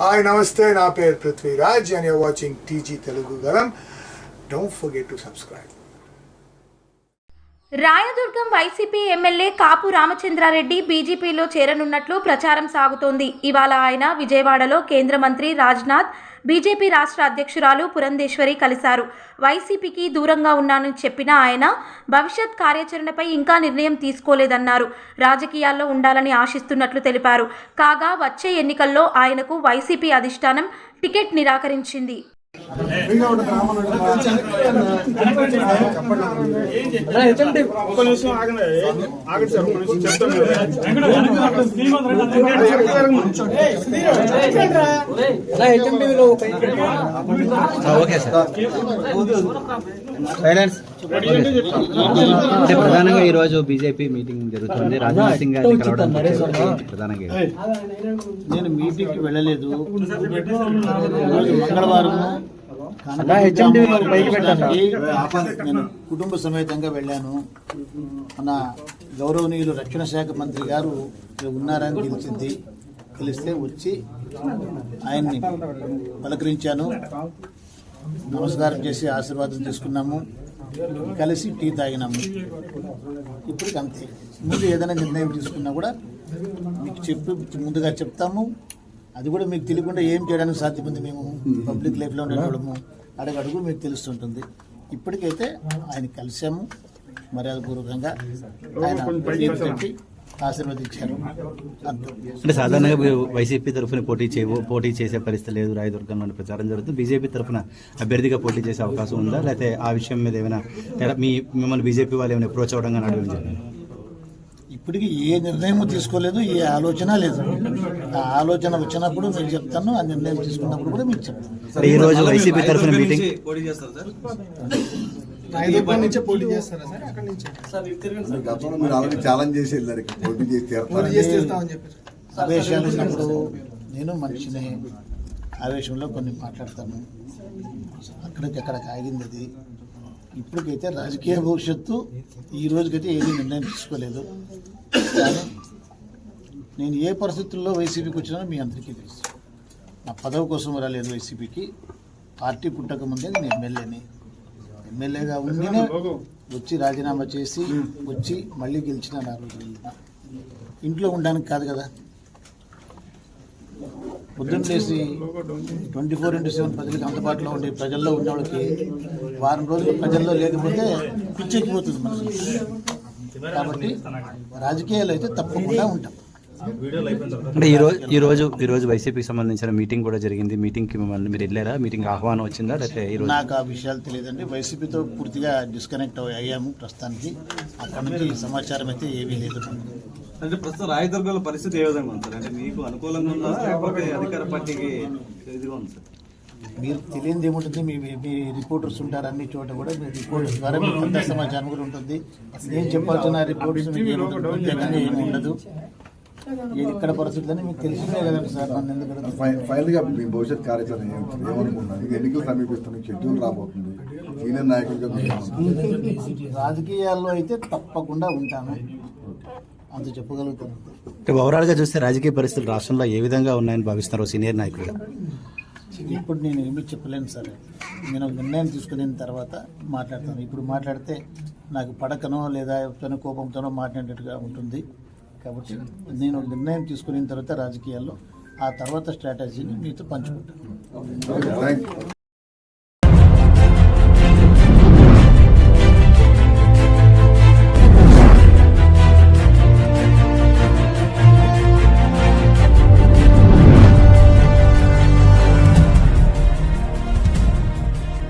Hi నమస్తే, నా పేరు Prithviraj and you're watching TG Telugu Galam. Don't forget to subscribe. Rayadurgam YCP MLA Kapu Ramachandra Reddy బీజేపీలో చేరనున్నట్లు ప్రచారం సాగుతోంది. ఇవాళ ఆయన విజయవాడలో కేంద్ర మంత్రి రాజ్నాథ్, బీజేపీ రాష్ట్ర అధ్యక్షురాలు పురంధేశ్వరి కలిశారు. వైసీపీకి దూరంగా ఉన్నానని చెప్పిన ఆయన భవిష్యత్ కార్యాచరణపై ఇంకా నిర్ణయం తీసుకోలేదన్నారు. రాజకీయాల్లో ఉండాలని ఆశిస్తున్నట్లు తెలిపారు. కాగా వచ్చే ఎన్నికల్లో ఆయనకు వైసీపీ అధిష్టానం టికెట్ నిరాకరించింది. ప్రధానంగా ఈ రోజు బీజేపీ మీటింగ్ జరుగుతుంది. రాజ్నాథ్ సింగ్ గారిని కలవడం ప్రధానంగా నేను మీటింగ్ కి వెళ్ళలేదు. మంగళవారం నేను కుటుంబ సమేతంగా వెళ్ళాను. మన గౌరవనీయులు రక్షణ శాఖ మంత్రి గారు ఉన్నారని తెలిస్తే వచ్చి ఆయన్ని పలకరించాను, నమస్కారం చేసి ఆశీర్వాదం తీసుకున్నాము, కలిసి టీ తాగినాము. ఇప్పటికి అంతే. ముందు ఏదైనా నిర్ణయం తీసుకున్నా కూడా మీకు ముందుగా చెప్తాము. అది కూడా మీకు తెలియకుండా ఏం చేయడానికి సాధ్యమైంది. మేము పబ్లిక్ లైఫ్లో ఉండేవాళ్ళము, అడుగడుగు మీకు తెలుస్తుంటుంది. ఇప్పటికైతే ఆయన కలిసాము, మర్యాదపూర్వకంగా ఆయన పెట్టి ఆశీర్వదించారు. అంటే సాధారణంగా వైసీపీ తరఫున పోటీ చేసే పరిస్థితి లేదు. రాయదుర్గంలో ప్రచారం జరుగుతుంది. బీజేపీ తరఫున అభ్యర్థిగా పోటీ చేసే అవకాశం ఉందా, లేకపోతే ఆ విషయం మీద ఏమైనా మిమ్మల్ని బీజేపీ వాళ్ళు ఏమైనా అప్రోచ్ అవ్వడం అడగడం? ఇప్పటికీ ఏ నిర్ణయం తీసుకోలేదు, ఏ ఆలోచన లేదు. ఆ ఆలోచన వచ్చినప్పుడు మీకు చెప్తాను, ఆ నిర్ణయం తీసుకున్నప్పుడు కూడా మీకు చెప్తాను. ఈ రోజు వైసీపీ తరఫున మీటింగ్ ఆవేశాలు ఉన్నప్పుడు నేను మనిషిని ఆవేశంలో కొన్ని మాట్లాడతాను. అక్కడికి ఆగింది అది. ఇప్పటికైతే రాజకీయ భవిష్యత్తు ఈ రోజుకైతే ఏమీ నిర్ణయం తీసుకోలేదు. కానీ నేను ఏ పరిస్థితుల్లో వైసీపీకి వచ్చినానో మీ అందరికీ తెలుసు. నా పదవి కోసం రాలేదు వైసీపీకి. పార్టీ పుట్టక ముందే నేను ఎమ్మెల్యేగా ఉండినే వచ్చి రాజీనామా చేసి వచ్చి మళ్ళీ గెలిచిన ఆ రోజు ఇంట్లో ఉండడానికి కాదు కదా. పొద్దున్న లేసి 24/7 ప్రజలకు అందుబాటులో ఉండి ప్రజల్లో ఉన్నవాళ్ళకి వారం రోజులు ప్రజల్లో లేకపోతే పిచ్చెక్కిపోతుంది మనసు. కాబట్టి రాజకీయాలు అయితే తప్పకుండా ఉంటాం. అంటే ఈ రోజు వైసీపీకి సంబంధించిన మీటింగ్ కూడా జరిగింది. మీటింగ్కి మిమ్మల్ని మీరు వెళ్ళారా? మీటింగ్ ఆహ్వానం వచ్చిందా? లేకపోతే నాకు ఆ విషయాలు తెలియదండి. వైసీపీతో పూర్తిగా డిస్కనెక్ట్ అయ్యాము ప్రస్తుతానికి. అక్కడ నుంచి సమాచారం అయితే ఏమీ లేదు. అంటే ప్రస్తుతం రాయదుర్గంలో పరిస్థితి ఏ విధంగా ఉంది సార్? అంటే మీకు అనుకూలంగా ఉందా, లేకపోతే అధికార పార్టీకి ఇదిగా ఉంది సార్? మీరు తెలియనిది ఏముంటుంది, మీ రిపోర్టర్స్ ఉంటారు అన్ని చోట కూడా. మీ రిపోర్టర్స్ ద్వారా మీకు అంత సమాచారం కూడా ఉంటుంది. నేను చెప్పాల్సిన రిపోర్ట్స్ మీకు ప్రత్యేకంగా ఏమి ఉండదు. ఇక్కడ పరిస్థితులని మీకు తెలిసిందే కదండి సార్. నన్ను ఎందుకు ఫైనల్ గా మీ భవిష్యత్ కార్యాచరణ ఏమనుకున్నాను? ఎన్నికలు సమీపిస్తున్నాయి, షెడ్యూల్ రాబోతుంది. సీనియర్ నాయకులుగా రాజకీయాల్లో అయితే తప్పకుండా ఉంటాను, అంత చెప్పగలుగుతాను. ఓవరాల్ గా చూస్తే రాజకీయ పరిస్థితులు రాష్ట్రంలో ఏ విధంగా ఉన్నాయని భావిస్తున్నారు సీనియర్ నాయకులుగా? ఇప్పుడు నేను ఏమీ చెప్పలేను సార్. నేను నిర్ణయం తీసుకున్న తర్వాత మాట్లాడతాను. ఇప్పుడు మాట్లాడితే నాకు పడకనో లేదా కోపంతోనో మాట్లాడేట్టుగా ఉంటుంది. కాబట్టి నేను నిర్ణయం తీసుకున్న తర్వాత రాజకీయాల్లో ఆ తర్వాత స్ట్రాటజీని మీతో పంచుకుంటాను.